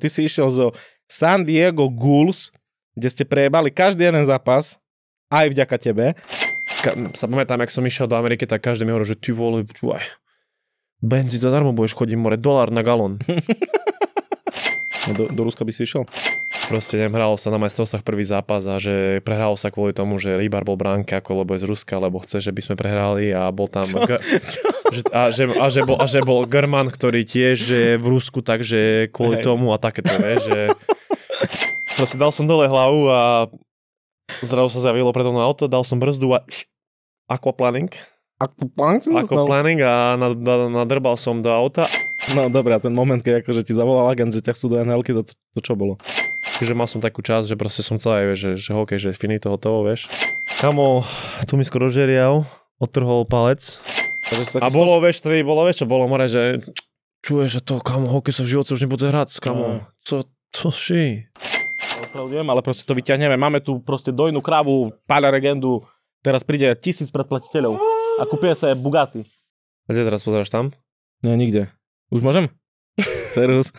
ty si išiel zo San Diego Gulls, kde ste prejebali každý jeden zápas, aj vďaka tebe. Sa pamätám, jak som išiel do Ameriky, tak každý mi hovoril, že ty vole, počúvaj, benzín zadarmo budeš chodiť, more, $1 na galón. Do Ruska by si išiel? Proste nehralo sa na majstrovstvách prvý zápas a že prehralo sa kvôli tomu, že Rybar bol bránke, ako lebo je z Ruska, lebo chce, že by sme prehrali a bol tam že bol German, ktorý tiež je v Rusku, takže kvôli tomu a takéto, že proste dal som dole hlavu a zrazu sa zavilo predo mnou auto, dal som brzdu a aquaplaning a nadrbal som do auta. No dobré, a ten moment, keď akože ti zavolal agent, že ťa chcú do NHL-ky, to čo bolo? Takže mal som takú časť, že proste som celé, že hokej, že finito, hotovo, vieš. Kamo, tu mi skoro žeriav, odtrhol palec. A bolo, vieš, čo bolo, more, že čuješ, že to, kamo, hokej sa v živote už nebude hrať, kamo, co ši? Ospravedlňujem, ale proste to vyťahneme. Máme tu proste dojnú kravu, páľa regendu, teraz príde 1000 predplatiteľov a kúpia sa Bugatti. A kde teraz pozeráš tam? Nie, nikde. Už môžem? Servus.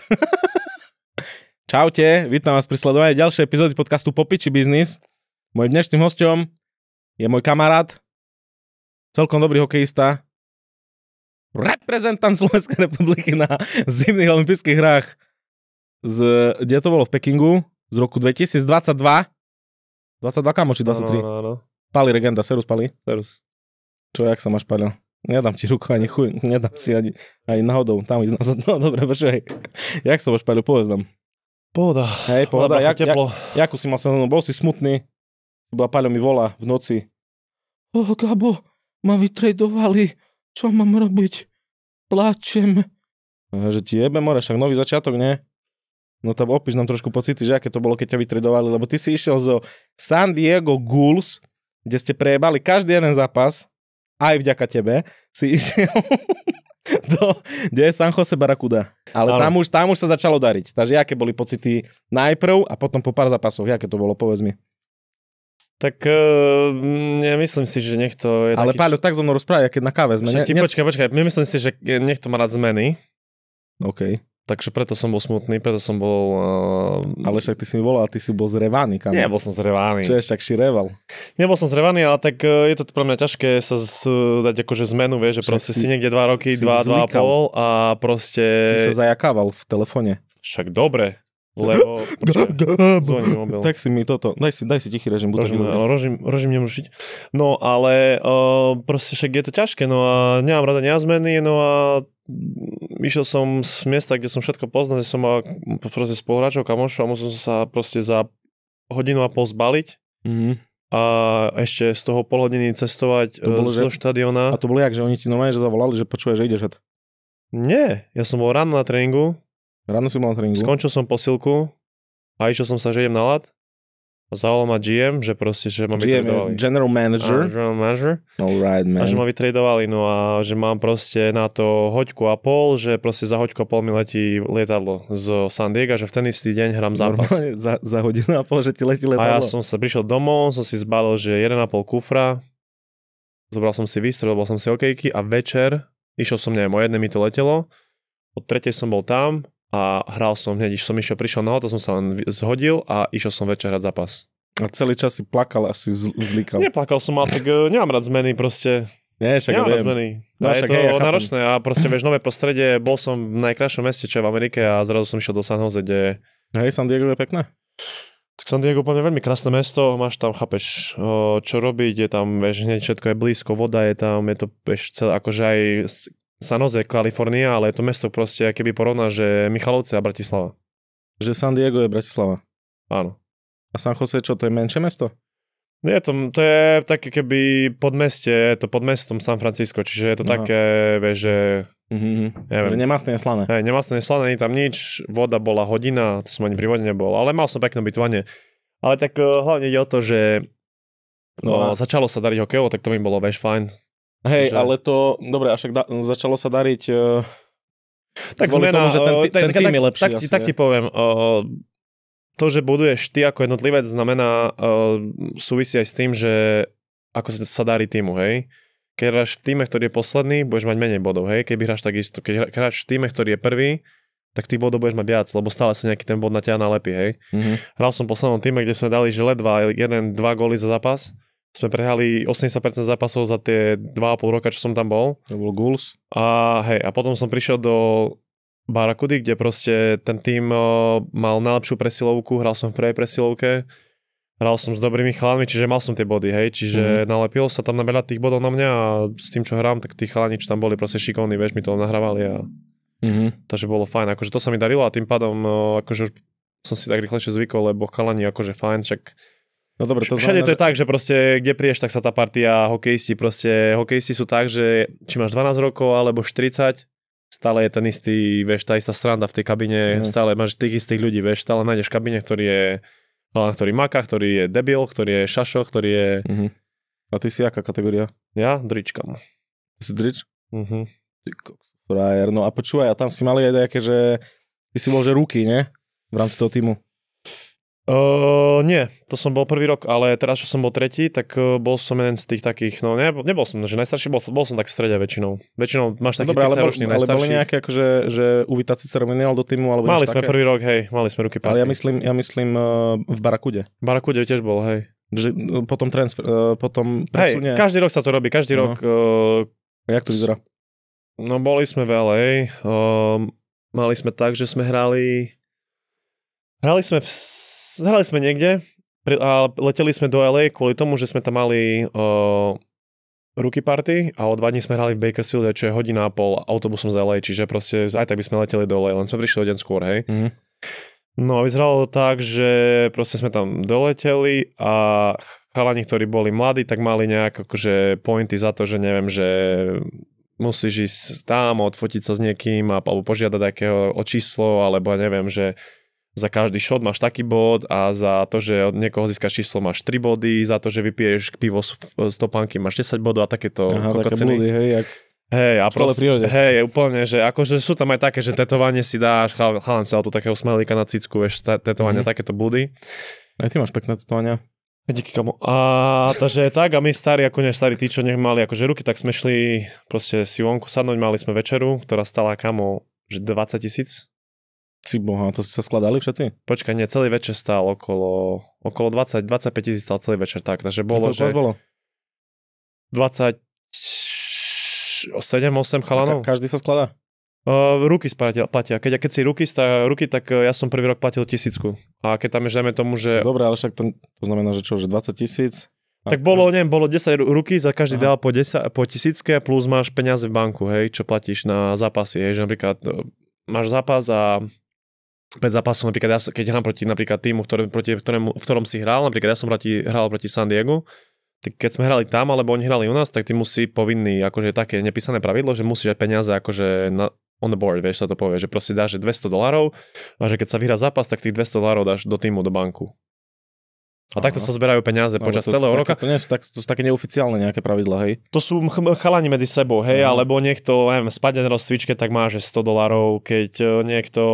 Čaute, vítam vás pri sledovaní ďalšej epizódy podcastu Popiči biznis. Mojím dnešným hosťom je môj kamarát, celkom dobrý hokejista, reprezentant Slovenskej republiky na zimných olympijských hrách kde to bolo v Pekingu z roku 2022. 22 kamo, či 23? No. Pali regenda, serus Pali. Serus. Čo, jak sa máš, Paľo? Nedám ti ruku ani chuj, nedám si ani náhodou tam ísť nazad. No dobre, počkaj. Jak sa máš, Paľo, povedz nám. Pohoda. Hej, pohoda. Teplo. Jakú si mal sa, bol si smutný? Paľo mi volá v noci. Gabo, ma vytredovali. Čo mám robiť? Plačem. Že ti jebe, more, však nový začiatok, nie? No tam opíš nám trošku pocity, že aké to bolo, keď ťa vytredovali, lebo ty si išiel zo San Diego Gulls, kde ste prejebali každý jeden zápas, aj vďaka tebe, si išiel kde je San Jose Barracuda. Ale tam už sa začalo dariť. Takže aké boli pocity najprv a potom po pár zápasoch? Aké to bolo, povedz mi. Tak nemyslím si, že niekto je ale taký... Páľo, tak so mnou rozprávaj, keď na káve sme. Počkaj, myslím si, že niekto má rád zmeny. OK. Takže preto som bol smutný, preto som bol... Ale však ty si mi volal, ty si bol zrevaný. Kam? Nie, bol som zrevaný. Čo je však šireval? Nebol som zrevaný, ale tak je to pre mňa ťažké sa dať akože zmenu, vieš, že proste si niekde 2 roky, 2,5 a proste... Ty sa zajakával v telefone. Však dobre, lebo... Zvoní mobil. Tak si mi toto, daj si tichý režim. Režim nemôžu šiť. No ale proste však je to ťažké, no a nemám rada zmeny, no a išiel som z miesta, kde som všetko poznal, že som mal proste spoluhráčov, kamošov a musel som sa proste za 1,5 hodiny zbaliť a ešte z toho pol hodiny cestovať zo štadiona. A to bolo jak, že oni ti normálne že zavolali, že počúvaš, že ideš? Nie, ja som bol ráno na tréningu. Ráno si bol na tréningu? Skončil som posilku a išiel som sa, že idem na ľad. A zavolal ma GM, že proste, že ma vytredovali. General Manager. General Manager. Alright, man. A že ma vytredovali, no a že mám proste na to 1,5 hodiny, že proste za 1,5 hodiny mi letí lietadlo z San Diego, že v ten istý deň hrám zápas. Normálne, za 1,5 hodinu, že ti letí lietadlo. A ja som sa prišiel domov, som si zbalil, že 1,5 kufra, zobral som si výstrel, bol som si okejky a večer, išiel som, neviem, o 1 mi to letelo, od 3 som bol tam, a hral som hneď, prišiel na auto, som sa len zhodil a išiel som večer hrať zápas. A celý čas si plakal a si vzlikal. Neplakal som, ale tak nemám rád zmeny proste. Nie, však nemám rád zmeny. No, je to náročné a proste vieš, nové prostredie, bol som v najkrajšom meste, čo je v Amerike a zrazu som išiel do San Jose, kde... Hej, San Diego je pekné? Tak San Diego úplne veľmi krásne mesto, máš tam, chápeš, čo robiť, je tam, vieš, hneď všetko je blízko, voda je tam, je to, vieš, celé, akože aj... San Jose, Kalifornia, ale je to mesto proste, keby porovná, že Michalovce a Bratislava. Že San Diego je Bratislava. Áno. A San Jose, čo, to je menšie mesto? Nie, to je také keby podmestie, je to pod mestom San Francisco, čiže je to také, vieš, že... Neviem. Nemastné je slané. Hej, nemastné je slané, nie tam nič, voda bola hodina, to som ani pri vode nebol, ale mal som pekné bytovanie. Ale tak hlavne ide o to, že začalo sa dariť hokejovo, tak to mi bolo, vieš, fajn. Hej, ale to, dobre, a však začalo sa dariť tak zmena, tomu, že ten tým je lepší. Tak ti poviem, to, že buduješ ty ako jednotlivec, znamená, súvisí aj s tým, že ako sa darí týmu, hej. Keď hráš v tíme, ktorý je posledný, budeš mať menej bodov, hej. Keď hráš takisto, keď hráš v tíme, ktorý je prvý, tak tých bodov budeš mať viac, lebo stále sa nejaký ten bod na teba nalepí, hej. Hral som v poslednom týme, kde sme dali, že ledva 1-2 góly za zápas. Sme prehrali 80% zápasov za tie 2,5 roka, čo som tam bol. To bol Ghouls. A potom som prišiel do Barakudy, kde proste ten tým mal najlepšiu presilovku, hral som v prvej presilovke, hral som s dobrými chalami, čiže mal som tie body, hej, čiže nalepilo sa tam na veľa tých bodov na mňa a s tým, čo hrám, tak tí chalani, čo tam boli proste šikovní, vieš, mi to nahrávali a takže bolo fajn, akože to sa mi darilo a tým pádom akože už som si tak rýchlejšie zvykol, lebo chalani akože fajn, však no dobre, to všade znamená, to je tak, že proste kde prídeš, tak sa tá partia hokejisti sú tak, že či máš 12 rokov alebo 40, stále je ten istý, vieš, tá istá sranda v tej kabine, stále máš tých istých ľudí, vieš, stále nájdeš v kabine, ktorý maká, ktorý je debil, ktorý je šašo, ktorý je... A ty si aká kategória? Ja? Dričkam. Ty si drič? Ty frajer, no a počúvaj, a tam si mali aj nejaké, že ty si bol, že ruky, ne? V rámci toho týmu. Nie, to som bol prvý rok, ale teraz, čo som bol tretí, tak bol som jeden z tých takých, no nebol som, že najstarší, bol som tak v strede väčšinou. Väčšinou máš takých 30-ročných najstarších. Ale boli nejaké akože, že uvítací ceremoniál do týmu, alebo mali sme také? Prvý rok, hej, mali sme ruky party. Ale ja myslím v Barakude. V Barakude tiež bol, hej. Že potom potom presunie. Hej, každý rok sa to robí, každý rok. Jak to vyzerá? No boli sme v LA, mali sme tak, že sme hrali sme niekde a leteli sme do LA kvôli tomu, že sme tam mali rookie party a o 2 dní sme hrali v Bakersfielde, čo je 1,5 hodiny autobusom z LA, čiže proste aj tak by sme leteli do LA, len sme prišli o deň skôr, hej. No a vyzeralo to tak, že proste sme tam doleteli a chalani, ktorí boli mladí, tak mali nejak akože pointy za to, že neviem, že musíš ísť tam, odfotiť sa s niekým alebo požiadať akého o číslo, alebo neviem, že za každý shot máš taký bod a za to, že od niekoho získaš číslo máš 3 body, za to, že vypiješ pivo z topánky máš 10 bodov a takéto kokociny. Blúdy, hej, jak hej, a proste, hej, úplne, že akože sú tam aj také, že tetovanie si dáš, chalan si dal tu takého smajlíka na cicku, vieš, tetovania, takéto blúdy. Aj ty máš pekné tetovania. Díky, kamo. A takže tak, a my starí, tí, čo nech mali akože ruky, tak sme šli proste si vonku sadnúť, mali sme večeru, ktorá stala, kamo, že 20 000. Si boha, to sa skladali všetci? Počkaj, nie, celý večer stál okolo 20-25 000 stál celý večer, tak, takže bolo, že... bolo? 27-8 chalanov. Každý sa skladá? Ruky platia. Keď si ruky, tak ja som prvý rok platil 1000. A keď tam dajme tomu, že... Dobre, ale však to znamená, že čo, že 20 000? Tak bolo 10 ruky, za každý dal po 1000 plus máš peniaze v banku, hej, čo platíš na zápasy, hej, že napríklad máš zápas a 5 zápasov, napríklad keď hrám proti napríklad týmu, v ktorom si hral, napríklad ja som hral proti San Diego, tak keď sme hrali tam, alebo oni hrali u nás, tak ty musí povinný, akože také nepísané pravidlo, že musíš aj peniaze akože on the board, vieš, sa to povie, že proste dáš $200 a že keď sa vyhrá zápas, tak tých $200 dáš do týmu, do banku. A takto sa zberajú peniaze počas celého roka. To sú také neoficiálne nejaké pravidlá, hej? To sú chalani medzi sebou, hej, alebo niekto, neviem, spadne na rozcvičke, tak má, že $100, keď niekto,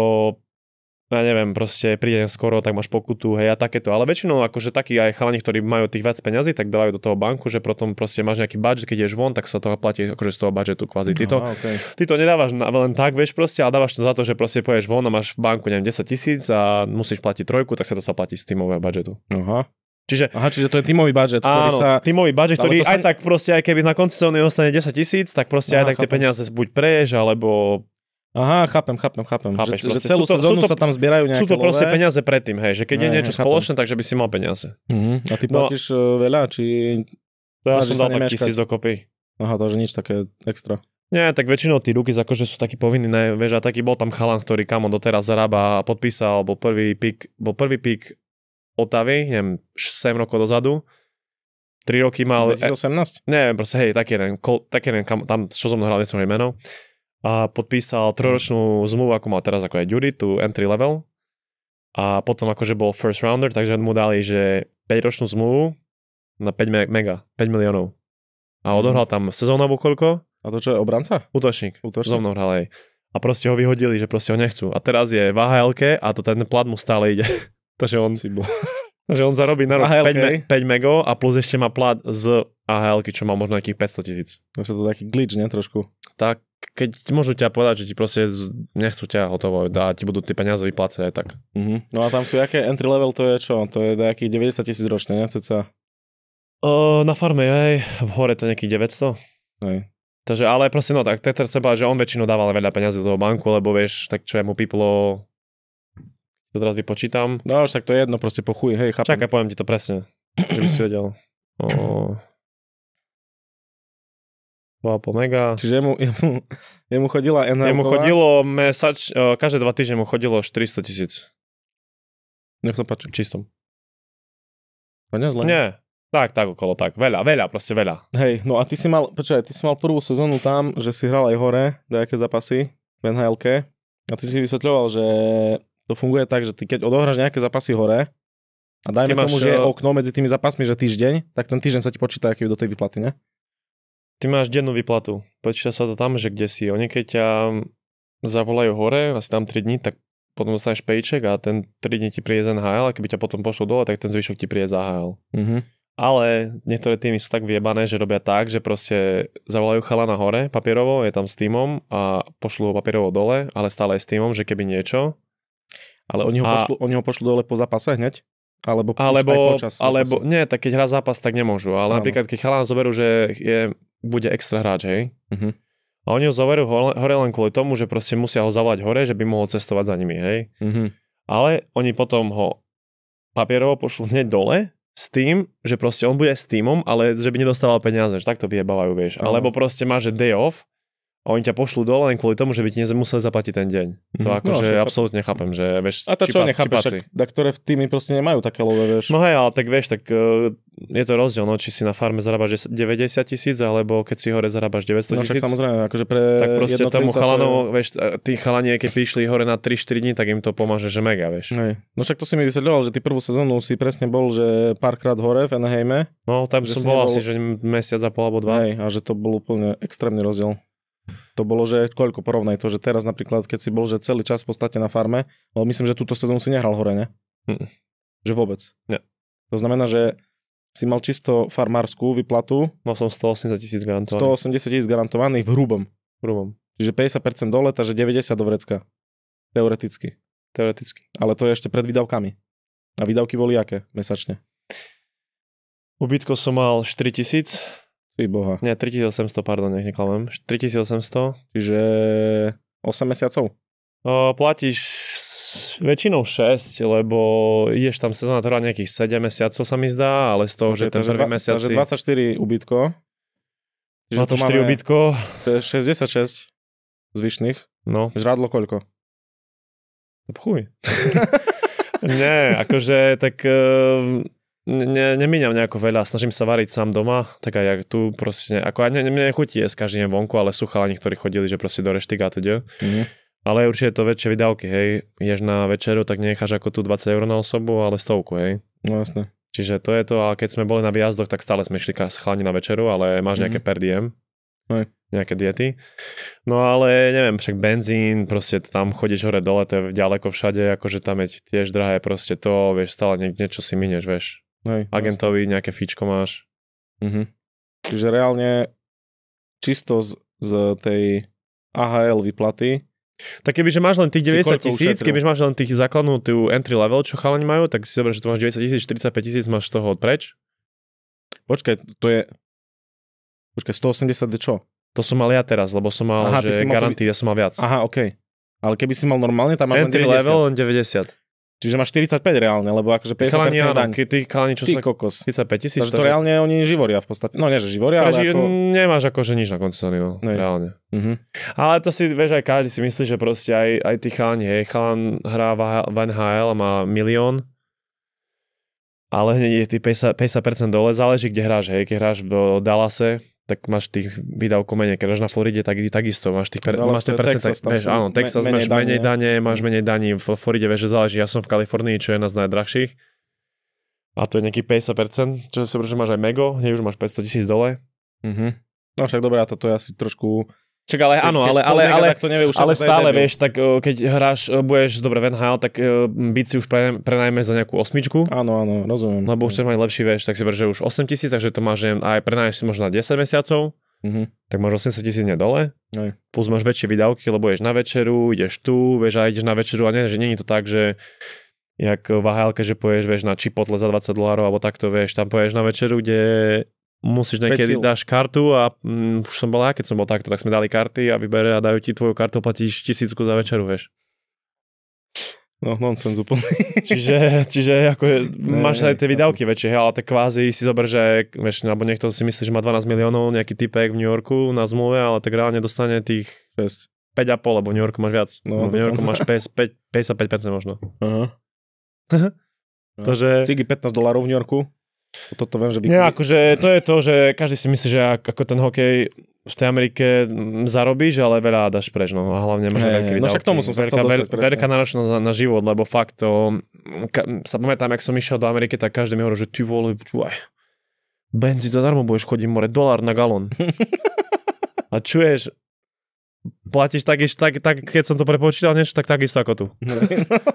ja neviem, proste príde skoro, tak máš pokutu, hej, a takéto. Ale väčšinou akože takí aj chalani, ktorí majú tých viac peňazí, tak dávajú do toho banku, že potom proste máš nejaký budget, keď ideš von, tak sa to platí akože z toho budžetu kvázi. Ty to nedávaš len tak, vieš, proste, ale dávaš to za to, že proste pôjdeš von a máš v banku, neviem, 10 000 a musíš platiť 3, tak sa to sa platí z tímového budžetu. Čiže to je tímový budget, ktorý sa... tímový budget, ktorý aj tak proste, aj keby na konci sezóny ostane 10 000, tak proste aj tak tie peniaze buď preješ, alebo... chápem. Chápeš, že celú sezónu sa tam zbierajú nejaké sú to proste peniaze predtým, hej, že keď je niečo spoločné, takže by si mal peniaze. A ty platíš veľa, či... Ja som dal tak 1000 dokopy. Takže nič také extra. Nie, tak väčšinou tí rookies akože sú takí povinní, vieš, a taký bol tam chalan, ktorý kamo doteraz zarába a podpísal, bol prvý pík Otavy, neviem, 7 rokov dozadu. 3 roky mal... 2018? Neviem, proste, hej, taký jeden, tam, čo som hral, nesem meno. A podpísal 3-ročnú zmluvu, ako mal teraz, ako je Judy, tu entry level. A potom akože bol first rounder, takže mu dali, že 5-ročnú zmluvu na 5 miliónov. A odohral tam sezónovú koľko? A to čo je, obranca? Útočník. So mnou hral aj. A proste ho vyhodili, že proste ho nechcú. A teraz je v AHL-ke a to ten plat mu stále ide. Takže on zarobí na rok 5 mego a plus ešte má plat z AHL-ky, čo má možno nejakých 500 000. To je to taký glitch, ne, trošku? Tak, keď môžu ťa povedať, že ti proste nechcú ťa hotovo dať, ti budú tie peniaze vyplácať aj tak. No a tam sú aké entry level, to je čo? To je nejakých 90 000 ročne, ne? Ceca? Na farme, hej, v hore to nejakých 900. Hej. Takže, ale proste, no tak, Tether sa povedal, že on väčšinou dával veľa peniazy do toho banku, lebo vieš, tak čo je mu piplo, to teraz vypočítam. No už tak to je jedno, proste po chuj, hej, chápem. Čakaj, poviem ti to presne, že by si vedel. 2,5 mega. Čiže jemu chodila NHL. Jemu chodilo každé 2 týždne mu chodilo 400 000. Nech to páči. Čistom. To nie je zle. Nie. Tak, okolo tak. Veľa, proste veľa. Hej, no a ty si mal prvú sezónu tam, že si hral aj hore, nejaké zápasy v NHL-ke a ty si vysvetľoval, že to funguje tak, že ty keď odohráš nejaké zápasy hore a dajme tomu, že je okno medzi tými zápasmi, že týždeň, tak ten týždeň sa ti počíta aký do tej výplaty, ne? Ty máš dennú výplatu. Počíta sa to tam, že kde si. Oni keď ťa zavolajú hore a si tam 3 dní, tak potom dostaneš paycheck a ten 3 dní ti príde z NHL a keby ťa potom pošlo dole, tak ten zvyšok ti príde z AHL. Ale niektoré týmy sú tak vyjebané, že robia tak, že proste zavolajú chalana hore papierovo, je tam s týmom a pošlú ho papierovo dole, ale stále je s týmom, že keby niečo. Ale oni ho pošlú dole po zápase hneď? Alebo počas zápasu? Nie, tak keď hrá zápas, tak nemôžu. Ale napríklad, keď chalana zoberú, že bude extra hráč, hej? A oni ho zoberú hore len kvôli tomu, že proste musia ho zavolať hore, že by mohol cestovať za nimi, hej? Ale oni potom ho papierovo pošlú hneď dole, s tým, že proste on bude s týmom, ale že by nedostával peniaze, že takto vyjebávajú, vieš. Alebo proste máš day off a oni ťa pošlú dole len kvôli tomu, že by ti nemuseli zaplatiť ten deň. To akože absolútne chápem, že vieš, a to čo nechápeš, ktoré v týmy proste nemajú také lové, vieš. No hej, ale tak vieš, tak je to rozdiel, no, či si na farme zarábaš 90 000, alebo keď si hore zarábaš 900 000. No však samozrejme, akože pre tak proste tomu chalanov, vieš, tí chalani, keď prišli hore na 3-4 dní, tak im to pomáže, že mega, vieš. Hej. No však to si mi vysvetľoval, že ty prvú sezónu si presne bol, že párkrát hore v Anaheime. No tam som bol asi, že mesiac a pol alebo 2. Hej, a že to bol úplne extrémny rozdiel. To bolo, že koľko porovnaj to, že teraz napríklad, keď si bol, že celý čas v podstate na farme, ale myslím, že túto sezónu si nehral hore, ne? Že vôbec. Nie. To znamená, že si mal čisto farmárskú výplatu. Mal som 180 000 garantovaných. 180 000 garantovaných v hrubom. Čiže 50% dole, takže 90 do vrecka. Teoreticky. Ale to je ešte pred výdavkami. A výdavky boli aké mesačne? Ubytko som mal 4 000. Ty boha. Nie, 3800, pardon, nech neklamem. 3800. Čiže 8 mesiacov? Platíš väčšinou 6, lebo ideš tam sezóna trvá nejakých 7 mesiacov sa mi zdá, ale z toho, že ten prvý mesiac si... Takže 24 ubytko. 24 ubytko. 66 zvyšných. No. Žrádlo koľko? Chuj. Nie, akože tak... Nemíňam nejako veľa, snažím sa variť sám doma, tak aj jak tu proste, ako aj mne nechutí jesť každý deň vonku, ale sú chalani, ktorí chodili, že proste do reštiky a teda. Ale určite to väčšie výdavky, hej, ješ na večeru, tak necháš ako tu 20 eur na osobu, ale 100, hej. No jasné. Čiže to je to, a keď sme boli na výjazdoch, tak stále sme išli chalani na večeru, ale máš nejaké per diem, nejaké diety. No ale neviem, však benzín, proste tam chodíš hore dole, to je ďaleko všade, akože tam je tiež drahé, proste to, vieš, stále niečo si minieš, vieš. Agentovi nejaké fíčko máš. Čiže reálne čisto z tej AHL výplaty. Tak kebyže máš len tých 90 000, kebyže máš len tých základnú tú entry level, čo chalani majú, tak si zober, že tu máš 90 000, 45 000 máš z toho preč. Počkaj, to je... Počkaj, 180 čo? To som mal ja teraz, lebo som mal, že garantii, ja som mal viac. Aha, okej. Ale keby si mal normálne, tam máš entry len 90. Level len 90. Čiže máš 45 reálne, lebo akože 50% daň. Tí chalani, čo sa... kokos. 35 000. Takže to reálne oni živoria v podstate. No nie, že živoria, ale ako... Nemáš akože nič na konci sezóny, no. Reálne. Ale to si, vieš, aj každý si myslí, že proste aj tí chalani, hej, chalan hrá v NHL a má 1 000 000, ale hneď je tých 50% dole, záleží, kde hráš, hej. Keď hráš v Dallase, tak máš tých výdavkov menej. Keď hráš na Floride, tak takisto máš tých percent. Áno, Texas máš menej dane, máš menej daní. V Floride, vieš, že záleží. Ja som v Kalifornii, čo je jedna z najdrahších. A to je nejakých 50%, čo si že máš aj Mego, hneď už máš 500 000 dole. No však dobré, toto je asi trošku... Čak, ale áno, ale stále vieš, tak keď hráš, budeš dobre v NHL, tak byť si už prenajme za nejakú 8. Áno, rozumiem. Lebo už chceš mať lepší, vieš, tak si ver, že už 8 000, takže to máš aj prenajmeš si možno na 10 mesiacov. tak máš 80 000 dole, Hej. plus máš väčšie výdavky, lebo ideš na večeru, ideš tu, vieš, a ideš na večeru a nie, že nie je to tak, že jak v AHL-ke, že poješ, vieš, na Chipotle za $20 alebo takto, vieš, tam poješ na večeru, kde musíš niekedy dáš kartu a už som bol, keď som bol takto, tak sme dali karty a vybere a dajú ti tvoju kartu, platíš 1000 za večeru, vieš. No, nonsense úplne. Čiže ako máš aj tie výdavky väčšie, ale tak kvázi si zober, že vieš, alebo niekto si myslí, že má 12 miliónov, nejaký typek v New Yorku na zmluve, ale tak reálne dostane tých 5,5, lebo v New Yorku máš viac. No, v New Yorku máš 55% možno. Aha. Takže... Cigy $15 v New Yorku. Toto viem, že Nie, akože to je to, že každý si myslí, že ako ten hokej v tej Amerike zarobíš, ale veľa dáš preč, no a hlavne máš veľké výdavky. No však tomu som sa chcel dostať. Veľká náročnosť na život, lebo fakt to... sa pamätám, jak som išiel do Ameriky, tak každý mi hovoril, že ty vole, počúvaj, benzín zadarmo budeš chodiť, more, $1 na galón. A čuješ, platíš tak, keď som to prepočítal niečo, tak takisto ako tu.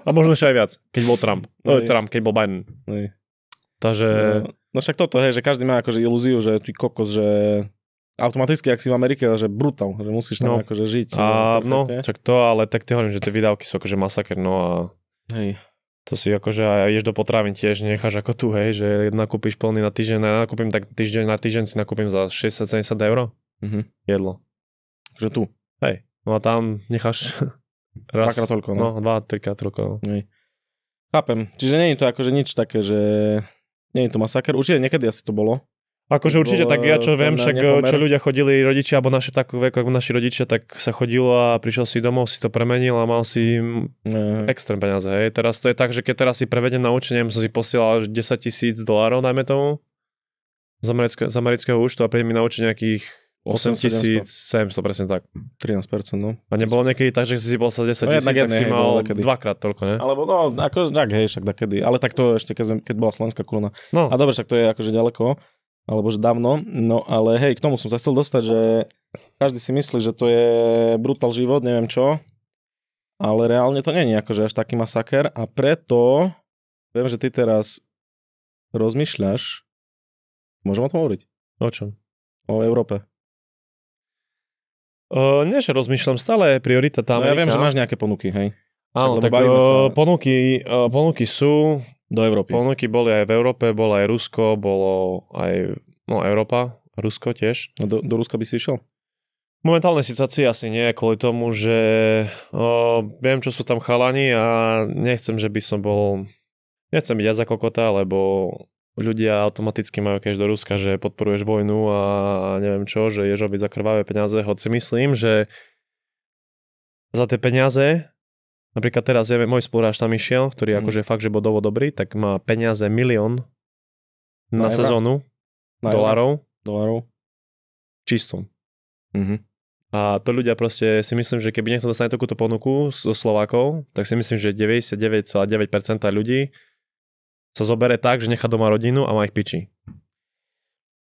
A možno ešte aj viac, keď bol Trump. Keď bol Biden. Takže... No však toto, hej, že každý má akože ilúziu, že ty kokos, že automaticky, ak si v Amerike, že brutál, že musíš tam akože žiť. A no, čak to, ale tak ty hovorím, že tie výdavky sú akože masaker, no a hej. To si akože aj ideš do potravín tiež, necháš ako tu, hej, že nakúpiš plný na týždeň, nakúpim tak týždeň na týždeň si nakúpim za 60-70 €. Jedlo. Že tu. Hej, no a tam necháš raz. Dvakrát toľko, no. 2-3 toľko. Hej. Chápem. Čiže nie je to akože nič také, že nie je to masaker. Určite niekedy asi to bolo. Akože určite tak ja čo viem, však čo ľudia chodili, rodičia, alebo naši v takú veku, ako naši rodičia, tak sa chodilo a prišiel si domov, si to premenil a mal si extrém peniaze, hej. Teraz to je tak, že keď teraz si prevedem na účenie, som si posielal $10,000, dajme tomu, z amerického účtu a príde mi na účenie nejakých 8,700, presne tak. 13%, no. A nebolo niekedy tak, že si bol sa 10,000, tak si mal dvakrát toľko, ne? Alebo no, ako tak, hej, však takedy. Ale tak to ešte, keď bola Slovenská koruna. No. A dobre, však to je akože ďaleko. Alebo že dávno, no ale hej, k tomu som sa chcel dostať, že každý si myslí, že to je brutál život, neviem čo, ale reálne to nie je akože až taký masaker a preto viem, že ty teraz rozmýšľaš, môžem o tom hovoriť? O čom? O Európe. Nie, že rozmýšľam, stále je priorita tá Amerika. No ja viem, že máš nejaké ponuky, hej. Áno, tak ponuky sú... Do Európy. Ponuky boli aj v Európe, bolo aj Rusko, bolo aj Európa, Rusko tiež. No do Ruska by si išiel? V momentálnej situácii asi nie, kvôli tomu, že viem, čo sú tam chalani a nechcem, že by som bol... Nechcem byť ja za kokota, lebo ľudia automaticky majú keď do Ruska, že podporuješ vojnu a neviem čo, že ješ robiť za krvavé peniaze, hoď si myslím, že za tie peniaze. Napríklad teraz môj spoluhráč tam išiel, ktorý akože fakt, že bol dobrý, tak má peniaze 1 000 000 na sezónu dolárov. Čistom. A to ľudia proste si myslím, že keby niekto dostane takúto ponuku z Slovákov, tak si myslím, že 99,9% ľudí sa zobere tak, že nechá doma rodinu a má ich piči.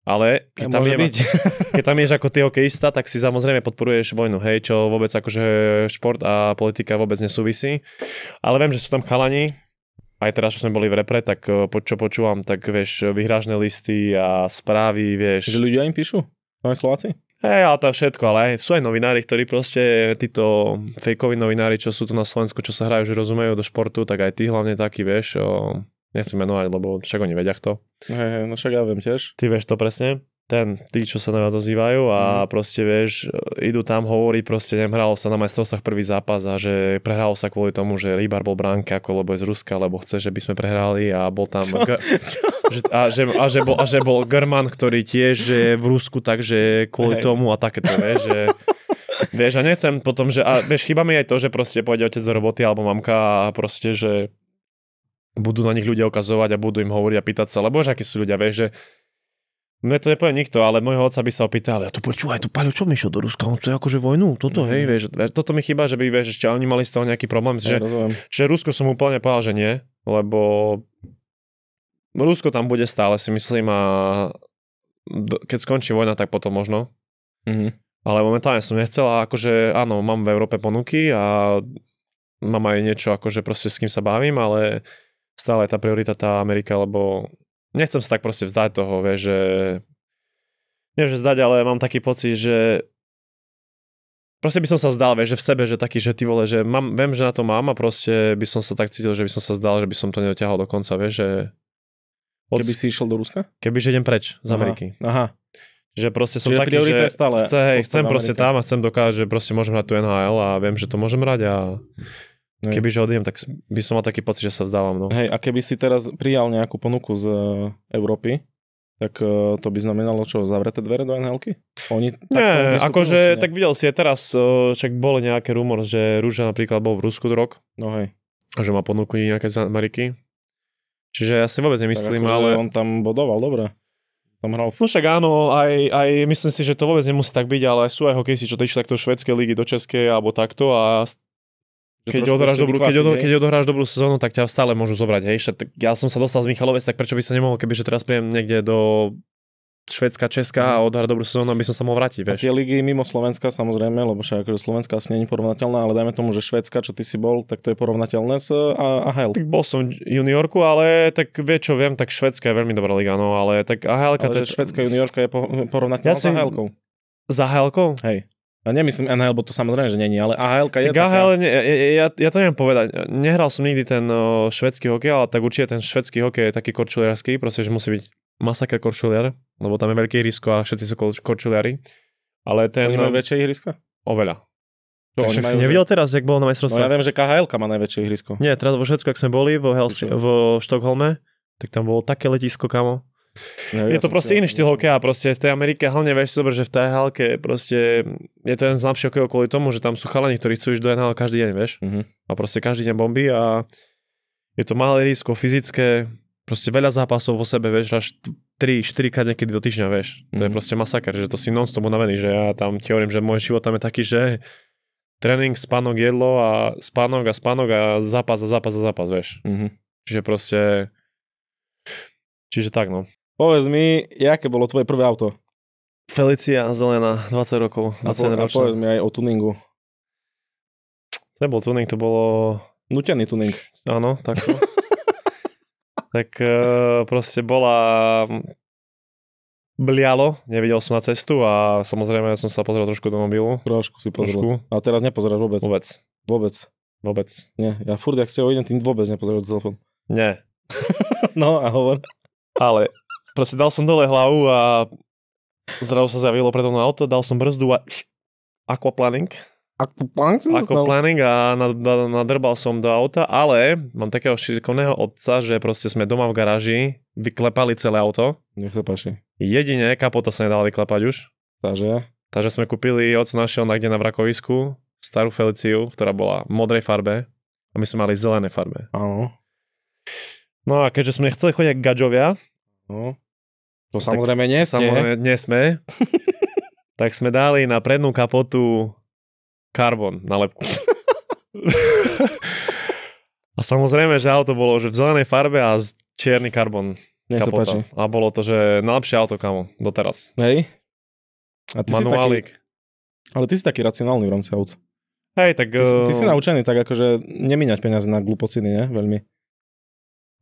Ale keď tam ješ ako ty hokejista, tak si samozrejme podporuješ vojnu, hej, čo vôbec akože šport a politika vôbec nesúvisí. Ale viem, že sú tam chalani, aj teraz, čo sme boli v repre, tak čo počúvam, tak vieš, vyhrážne listy a správy, vieš. Že ľudia im píšu? Máme Slováci? Hej, ale to je všetko, ale sú aj novinári, ktorí proste, títo fejkoví novinári, čo sú tu na Slovensku, čo sa hrajú, že rozumejú do športu, tak aj ty hlavne taký, vieš, nechcem menovať, lebo však oni vedia kto. Hej, no však ja viem tiež. Ty vieš to presne. Tí, čo sa na dozývajú a proste vieš, idú tam hovoriť, proste nehralo sa na majstrovstvách prvý zápas a že prehralo sa kvôli tomu, že Rybar bol bránka, ako lebo je z Ruska, lebo chce, že by sme prehrali a bol tam že bol German, ktorý tiež je v Rusku, takže kvôli tomu a takéto, vieš, že vieš, a nechcem potom, že a vieš, chýba mi aj to, že proste pôjde otec do roboty alebo mamka a proste, že budú na nich ľudia ukazovať a budú im hovoriť a pýtať sa, lebo že akí sú ľudia, vieš, že mne to nepovie nikto, ale môjho otca by sa opýtal, ja to počúvaj, tu Paľo, čo mi išiel do Ruska, on chce akože vojnu, toto, hej, vieš, toto mi chýba, že by, vieš, ešte oni mali z toho nejaký problém, že Rusko som úplne povedal, že nie, lebo Rusko tam bude stále, si myslím, a keď skončí vojna, tak potom možno. Ale momentálne som nechcel a akože áno, mám v Európe ponuky a mám aj niečo, akože proste s kým sa bavím, ale stále je tá priorita tá Amerika, lebo nechcem sa tak proste vzdať toho, vieš, že neviem, že zdať, ale mám taký pocit, že proste by som sa zdal, vieš, že v sebe, že taký, že ty vole, že viem, že na to mám a proste by som sa tak cítil, že by som sa zdal, že by som to nedotiahol do konca, vieš, že... Keby si išiel do Ruska? Kebyže idem preč z Ameriky. Aha. Že proste som Čiže taký, že stále chcem proste tam a chcem dokázať, že proste môžem hrať tu NHL a viem, že to môžem hrať a kebyže odídem, tak by som mal taký pocit, že sa vzdávam. No. Hej, a keby si teraz prijal nejakú ponuku z Európy, tak to by znamenalo čo, zavreté dvere do NHL-ky? Nie, akože, tak videl si aj teraz, však bol nejaký rumor, že Rúža napríklad bol v Rusku rok. No hej. A že má ponuku nejaké z Ameriky. Čiže ja si vôbec nemyslím, tak, ale... on tam bodoval, dobre. Tam hral... No však áno, aj myslím si, že to vôbec nemusí tak byť, ale sú aj hokejsi, čo išli takto švédskej ligy do českej alebo takto a keď odohráš dobrú sezónu, tak ťa stále môžu zobrať, hej. Ja som sa dostal z Michalovec, tak prečo by sa nemohol, kebyže teraz príjem niekde do Švédska, Česka a odhrať dobrú sezónu, aby som sa mohol vrátiť, vieš. A tie ligy mimo Slovenska, samozrejme, lebo však akože Slovenska asi nie je porovnateľná, ale dajme tomu, že Švédska, čo ty si bol, tak to je porovnateľné s AHL. Tak bol som juniorku, ale tak vie, čo viem, tak Švédska je veľmi dobrá liga, no, ale tak AHL-ka... Ale že švédska juniorka je porovnateľná s AHL-kou. S AHL-kou? Hej. A nemyslím NHL, bo to samozrejme, že nie, ale AHL-ka je taká... AHL, ja to neviem povedať. Nehral som nikdy ten švédsky hokej, ale tak určite ten švédsky hokej je taký korčuliarský, proste, že musí byť masaker korčuliar, lebo tam je veľké ihrisko a všetci sú korčuliari. Ale ten... Oni majú väčšie ihrisko? Oveľa. Tak si nevidel teraz, jak bolo na majstrovstvách? No ja viem, že KHL-ka má najväčšie ihrisko. Nie, teraz vo Švédsku, ak sme boli, vo Štokholme, tak tam bolo také letisko, kamo. Ja, je to proste iný štýl hokeja, proste v tej Amerike hlavne vieš si dobre, že v tej NHL-ke proste je to jeden z najlepších hokejov kvôli tomu, že tam sú chalani, ktorí chcú ísť do NHL každý deň, vieš. A proste každý deň bomby a je to malé ihrisko, fyzické, proste veľa zápasov po sebe, vieš, až 3-4 krát niekedy do týždňa, vieš. To je proste masaker, že to si non-stop unavený, že ja tam ti hovorím, že môj život tam je taký, že tréning, spánok, jedlo a spánok a zápas, vieš. Čiže proste tak, no. Povedz mi, jaké bolo tvoje prvé auto? Felicia zelená, 20 rokov. A povedz mi aj o tuningu. To nebol tuning, to bolo... Nutený tuning. Áno, takto. Tak proste bola... Blialo, nevidel som na cestu a samozrejme som sa pozrel trošku do mobilu. Trošku si pozrel. A teraz nepozeráš vôbec? Vôbec. Nie, ja furt, jak ste ho idem, tým vôbec nepozerám do telefónu. Nie. No a hovor. Ale proste dal som dole hlavu a zrazu sa zjavilo predo mnou auto, dal som brzdu a aquaplaning a nadrbal som do auta, ale mám takého šikovného otca, že proste sme doma v garáži vyklepali celé auto. Nech sa páči. Jedine kapota sa nedala vyklepať už. Takže sme kúpili, otec našiel niekde na vrakovisku starú Feliciu, ktorá bola v modrej farbe a my sme mali zelené farbe. Áno. No a keďže sme nechceli chodiť ako gadžovia, to samozrejme nie ste. Samozrejme nie sme. Tak sme dali na prednú kapotu karbon nálepku. A samozrejme, že auto bolo že v zelenej farbe a čierny karbon kapota. A bolo to, že najlepšie auto, kamo, doteraz. Hej. A ty manuálik. Ale ty si taký racionálny v rámci aut. Hej, tak... Ty si naučený tak akože nemíňať peniaze na glupociny, ne? Veľmi.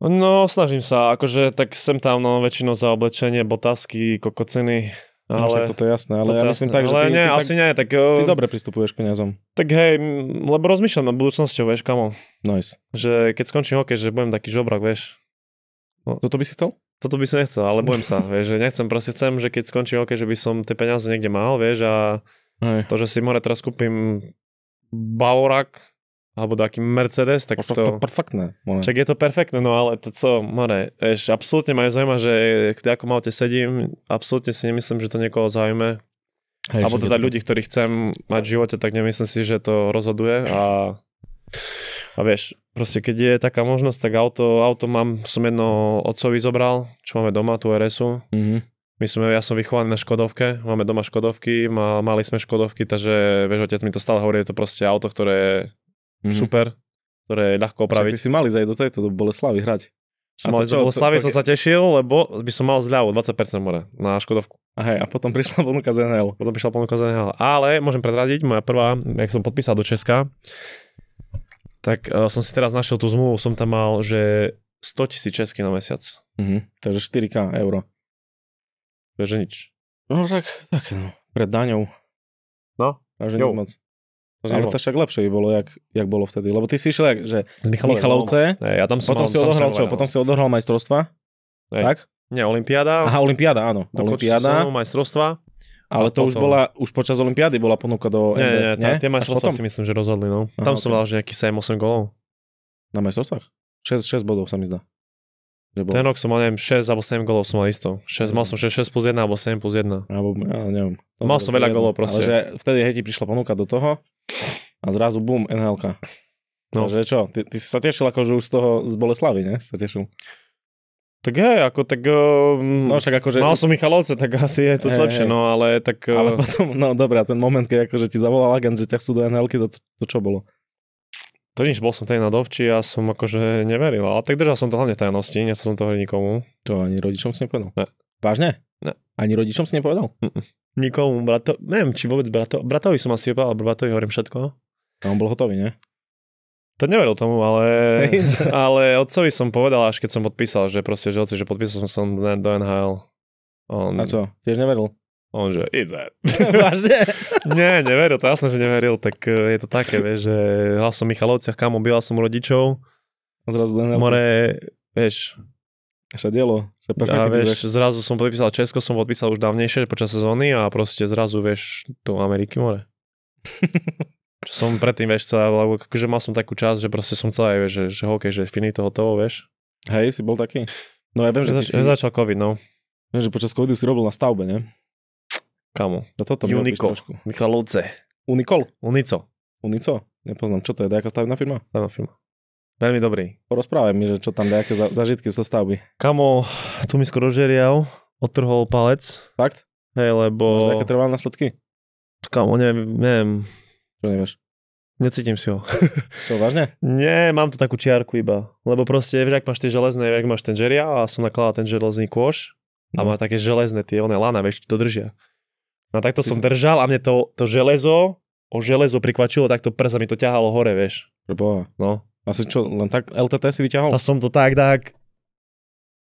No, snažím sa, akože tak sem tam, no, väčšinou za oblečenie, botasky, kokociny, ale... No, toto je jasné, ale ja myslím tak, že ty dobre pristupuješ k peniazom. Tak hej, lebo rozmýšľam nad budúcnosťou, vieš, kamo. Nice. Že keď skončím hokej, že budem taký žobrak, vieš. No. Toto by si chcel? Toto by som nechcel, ale bojím sa, vieš, že chcem, že keď skončím hokej, že by som tie peniaze niekde mal, vieš, a to, že si more teraz kúpim Bavorak, alebo taký Mercedes, tak to... perfektné. Čak je to perfektné, no ale to co, more, vieš, absolútne ma zaujíma, že kde ako aute sedím, absolútne si nemyslím, že to niekoho zaujme. Alebo teda ľudí, ktorých chcem mať v živote, tak nemyslím si, že to rozhoduje a vieš, proste keď je taká možnosť, tak auto som jedno otcovi zobral, čo máme doma, tú RS-u. Ja som vychovaný na Škodovke, máme doma Škodovky, mali sme Škodovky, takže vieš, otec mi to stále hovorí, je to proste auto, ktoré je super, ktoré je ľahko opraviť. Ty si mali zajť do Boleslavy hrať. Som sa tešil, lebo by som mal zľavu 20% more na Škodovku. A potom prišla ponuka z NHL. Ale môžem predradiť, moja prvá, jak som podpísal do Česka, tak som si teraz našiel tú zmluvu, som tam mal, že 100 000 česky na mesiac. Takže 4K euro. Takže nič. No tak no. Pred daňou. No. Takže Jo. nic moc. Ale to však lepšie bolo, jak bolo vtedy. Lebo ty si išiel, že Z Michalovce, Ja tam som potom si odohral čo? Potom si odohral majstrovstva? Hej. Tak? Nie, olympiáda. Aha, olympiáda, áno. Olympiáda. Majstrovstva. Ale to už potom- bola, už počas olympiády bola ponuka do Nie, tie Až majstrovstvá potom? si myslím, že rozhodli, no. Aha, Tam som ok. dal, že nejaký 7-8 golov. Na majstrovstvách? 6 bodov sa mi zdá. Že bolo. Ten rok som mal, neviem, 6 alebo 7 golov som mal isto. Mal som 6 plus 1 alebo 7 plus 1. Alebo, ja neviem. Mal som veľa golov proste. Ale že vtedy hej ti prišla ponuka do toho a zrazu bum, NHL-ka. No. Takže čo, ty si sa tešil akože už z toho z Boleslavy, ne? Sa tešil. Tak hej, ako tak... No však akože... Mal som Michalovce, tak asi je to Hej, lepšie, hej. no ale tak... Ale potom, no dobré, a ten moment, keď akože ti zavolal agent, že ťa chcú do NHL-ky, to čo bolo? To nič, bol som tej na dovči a som akože neveril, ale tak držal som to hlavne v tajnosti, nechcel som to hovoriť nikomu. Čo, ani rodičom si nepovedal? Ne. Vážne? Ne. Ani rodičom si nepovedal? Nikomu, neviem, či vôbec bratovi som asi povedal, bratovi hovorím všetko. A on bol hotový, ne? To neveril tomu, ale, Hej. ale otcovi som povedal, až keď som podpísal, že proste, že otci, že podpísal som do NHL. A čo, tiež neveril? On že, it's that. Vážne? Nie, neveril, to jasné, že neveril, tak je to také, vieš, že hral som v Michalovciach, kamo, býval som u rodičov, A zrazu do NHL-ky. more, vieš, Sa dielo. Že a perfektný vieš, zrazu som podpísal Česko, som podpísal už dávnejšie počas sezóny a proste zrazu, vieš, do Ameriky, more. Čo som predtým, vieš, lebo akože mal som takú časť, že proste som chcel aj, vieš, že hokej, že finito, hotovo, vieš. Hej, si bol taký? No ja viem, že ty si... Začal COVID, no. Viem, že počas covidu si robil na stavbe, ne? Kamo. No toto mi opíš Uniko. trošku. Michalovce. Unikol? Unico. Unico? Nepoznám. Čo to je? Dajaká stavebná firma? Stavná firma. Veľmi dobrý. Porozprávaj mi, že čo tam dajaké zažitky zo stavby. Kamo, tu mi skoro žeriav, odtrhol palec. Fakt? Hej, Máš lebo... dajaké trvalé následky? Kamo, neviem. Čo nevieš? Necítim si ho. Čo, vážne? Nie, mám tu takú čiarku iba. Lebo proste, vieš, ak máš tie železné, ak máš ten žeriav a som nakladal ten železný kôš a No. má také železné tie, one lana, vieš, to držia. No takto som držal a mne to železo, o železo prikvačilo, takto prsa mi to ťahalo hore, vieš. Preboha. No. Asi čo, len tak LTT si vyťahol? A som to tak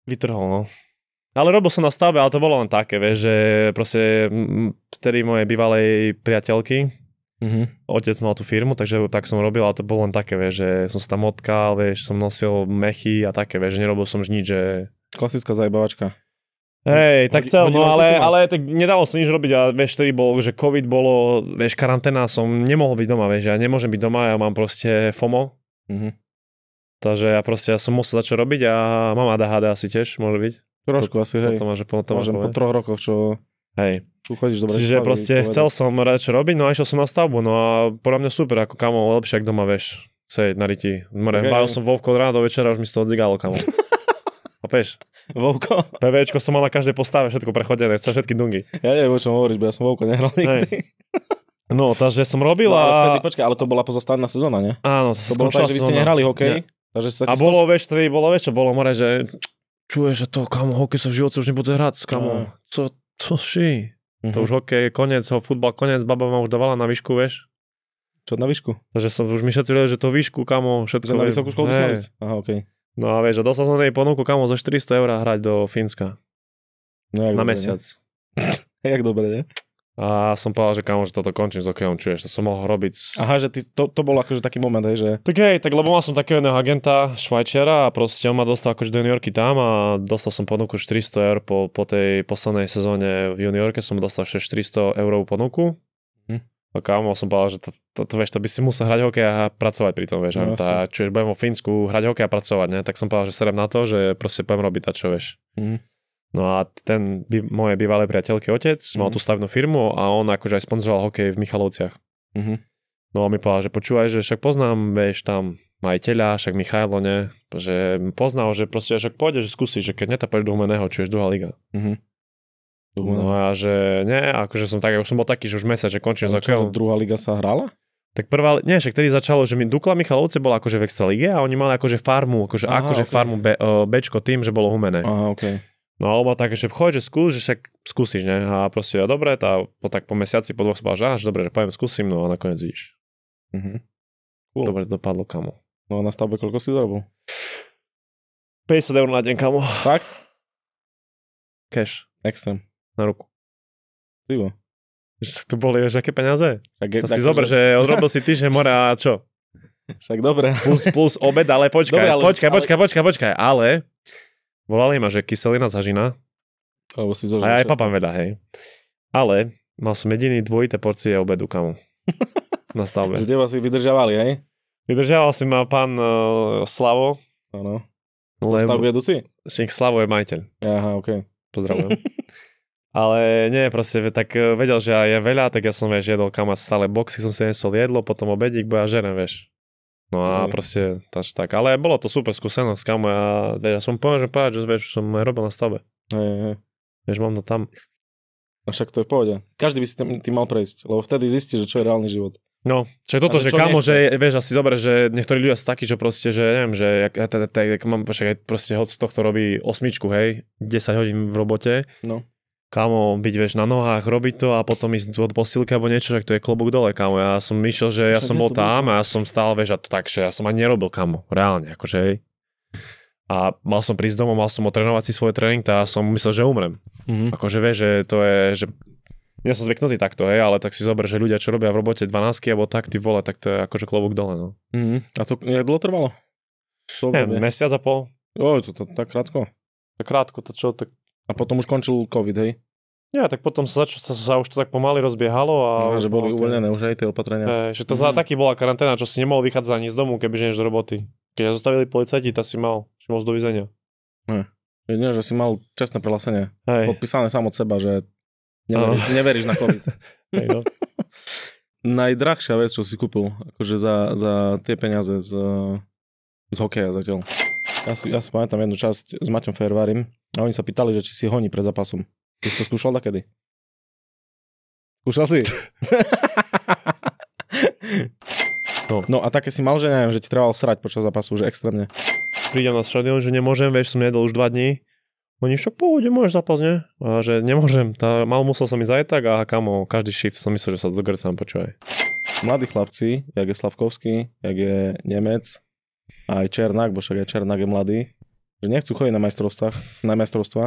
vytrhol, no. Ale robil som na stavbe, ale to bolo len také, vieš, že proste vtedy mojej bývalej priateľky, otec mal tú firmu, takže tak som robil, ale to bolo len také, vieš, že som sa tam odkal, vieš, som nosil mechy a také, vieš, že nerobil som nič, že... Klasická zajebavačka. Hej, tak chcel, no hodinu ale tak nedalo som nič robiť a vieš, vtedy bolo, že COVID bolo, vieš, karanténa, som nemohol byť doma, vieš, ja nemôžem byť doma, ja mám proste FOMO, takže ja som musel začať robiť a mám ADHD asi tiež, môže byť. Trošku asi, hej. To máš Môžem po 3 rokoch, čo Hej. tu chodíš do Čiže Bratislavy proste povedať. chcel som čo robiť, no a išiel som na stavbu, no a podľa mňa super, ako kamo, lepšie ako doma, vieš, sedieť na riti. Okay. Bavil som Vovko od rána do večera, už mi z toho dzigalo, kamo. Chápeš? Vovko? PVčko som mal na každej postave, všetko prechodené, všetky dungy. Ja neviem, o čom hovoríš, bo ja som Vovko nehral nikdy. No, takže som robil No, ale a... vtedy, počkaj, ale to bola pozastavená sezóna, nie? Áno, To bolo tak, že vy ste nehrali hokej, takže sa A bolo, vieš, vtedy bolo, vieš, čo bolo, more, že čuješ, že to, kamo, hokej sa v živote už nebude hrať, kamo, co ši? To už hokej, koniec, futbal, koniec, baba ma už dávala na výšku, vieš. Čo na výšku? Takže som už mi všetci vedeli, že to výšku, kamo, všetko. Že na vysokú školu by sme ísť? Aha, okej. No a vieš, a dostal som jej ponuku, kamo, za 400 € hrať do Fínska. No, jak Na dobre, mesiac. Jak dobre, ne? A som povedal, že kamo, že toto končím s hokejom, čuješ, to som mohol robiť. Aha, že to bol akože taký moment, hej, že... Tak hej, tak lebo mal som takého jedného agenta, Švajčiara a proste on ma dostal akože do juniorky tam a dostal som ponuku 400 € po tej poslednej sezóne v juniorke som dostal 400 € ponuku. A kámo, som povedal, že to vieš, to by si musel hrať hokej a pracovať pri tom, vieš. No, Čiže budem vo Fínsku hrať hokej a pracovať, ne? Tak som povedal, že serem na to, že proste poviem robiť čo, vieš. No a ten moje bývalé priateľky otec mal tú stavebnú firmu a on akože aj sponzoroval hokej v Michalovciach. No a mi povedal, že počúvaj, že však poznám, vieš, tam majiteľa, však Michailo, ne? Že poznal, že proste však pôjde, že skúsiš, že keď netapáš do humeného, čiže druhá liga. No a že nie, akože som tak, už som bol taký, že už mesiac, že končím s hokejom. Druhá liga sa hrala? Tak prvá, nie, však tedy začalo, že mi Dukla Michalovce bola akože v extralíge a oni mali akože farmu, farmu Bčko tým, že bolo humené. Aha, okej. No alebo tak, že choď, že skús, že však skúsiš, ne? A proste, dobre, tak po mesiaci, po 2 som povedal, že dobre, že poviem, skúsim, no a nakoniec vidíš. Cool. Dobre to dopadlo, kamo. No a na stavbe koľko si zarobil? 50 € na deň, kamo. Fakt? Cash. Extrém. Na ruku. Tyvo. To boli už aké peniaze? Tak, To si zober, že odrobil si ty, že more a čo? Však dobre. Plus obed, ale počkaj, Dobre, ale- počkaj. Ale volali ma, že kyselina z hažina. Alebo si zožil A aj všetko. papám vedľa, hej. Ale mal som jediný dvojité porcie obedu, kamo. Na stavbe. Že teba si vydržiavali, hej? Vydržal si ma pán Slavo, Áno. lebo Stavbu jedu si? Slavo je majiteľ. Aha, okej. Pozdravujem. Ale nie, proste tak vedel, že aj je veľa, tak ja som, vieš, jedol kam stále boxy, som si nesol jedlo, potom obedík, bo ja žerem, vieš. No a proste tak. Ale bolo to super skúsenosť, kamo, ja, vieš, ja som povedať, že vieš, som aj robil na stavbe. Hej. Vieš, mám to tam. A však to je v pohode. Každý by si tým mal prejsť, lebo vtedy zistí, že čo je reálny život. No, čo je toto, A že že čo kamo, nechce? že vieš, asi dobre, že niektorí ľudia sú takí, že proste, že neviem, že jak mám, však aj proste hoď z tohto robí 8, hej, 10 hodín v robote. No. Kámo, byť, vieš, na nohách, robiť to a potom ísť do posilky alebo niečo, tak to je klobúk dole, kámo. Ja som myšiel, že ja Však som je bol to tam a ja som stál, vieš, a to tak, že ja som ani nerobil, kámo, reálne, akože, hej. A mal som prísť domov, mal som otrénovať si svoj tréning, tak som myslel, že umrem. Mhm. Akože, vieš, že to je, že ja som zvyknutý takto, hej, ale tak si zober, že ľudia, čo robia v robote 12 alebo tak, ty vole, tak to je akože klobúk dole, no. Mhm. A to jak dlho trvalo? Neviem, mesiac a pol. To tak krátko. Tak krátko, to čo, tak... A potom už končil COVID, hej? Ja, tak potom sa už to tak pomaly rozbiehalo a... No, že boli uvoľnené už aj tie opatrenia. Že to za taký bola karanténa, čo si nemohol vychádzať ani z domu, kebyže než do roboty. Keď ťa zastavili policajti, tak si mal do vyzenia. Nie, že si mal čestné prehlásenie. Hej. Podpísané sám od seba, že neveríš na COVID. Hej, no. Najdrahšia vec, čo si kúpil, akože za tie peniaze z hokeja zatiaľ. Ja si pamätám jednu časť s Maťom Fervarim a oni sa pýtali, že či si honí pred zápasom. Ty si to skúšal dakedy? Skúšal si? No a také si mal, že neviem, že ti trebalo srať počas zápasu, že extrémne. Prídem na štadión, že nemôžem, vieš, som nedol už 2 dní. Oni však pohode, môžeš zápas, nie? A že nemôžem, musel som ísť aj tak a kamo, každý shift som myslel, že sa dogrcam, počúvaj. Mladí chlapci, jak je Slavkovský, jak je Nemec, a aj Černák, bo však aj Černák je mladý, že nechcú chodiť na majstrovstvá,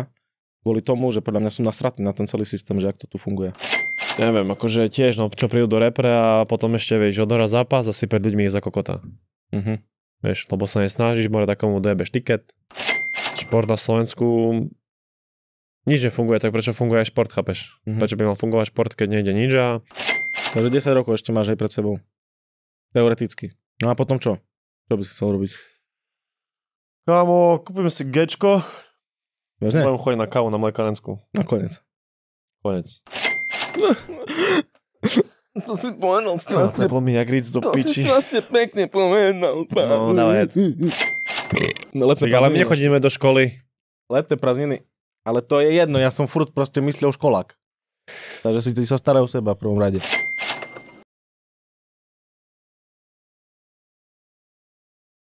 kvôli tomu, že podľa mňa sú nasratí na ten celý systém, že ak to tu funguje. Neviem, akože tiež, no čo prídu do repre a potom ešte, vieš, odohrá zápas a si pred ľuďmi je za kokota. Mhm. Vieš, lebo sa nesnažíš, more takomu dojebeš tiket. Šport na Slovensku nič nefunguje, tak prečo funguje aj šport, chápeš? Mhm. Prečo by mal fungovať šport, keď nejde nič a... Takže 10 rokov ešte máš aj pred sebou. Teoreticky. No a potom čo? Čo by si chcel robiť? Kámo, kúpim si gečko, Vážne? budem chodiť na kávu na mlekárenskú. Nakoniec. Konec. To si povedal Teplo mi jak ric do piči. strašne pekne povedal. No, dávaj. No, letné Tak, ale my prázdniny. nechodíme do školy. Letné prázdniny. Ale to je jedno, ja som furt proste myslel školák. Takže si ty sa staraj o seba v prvom rade.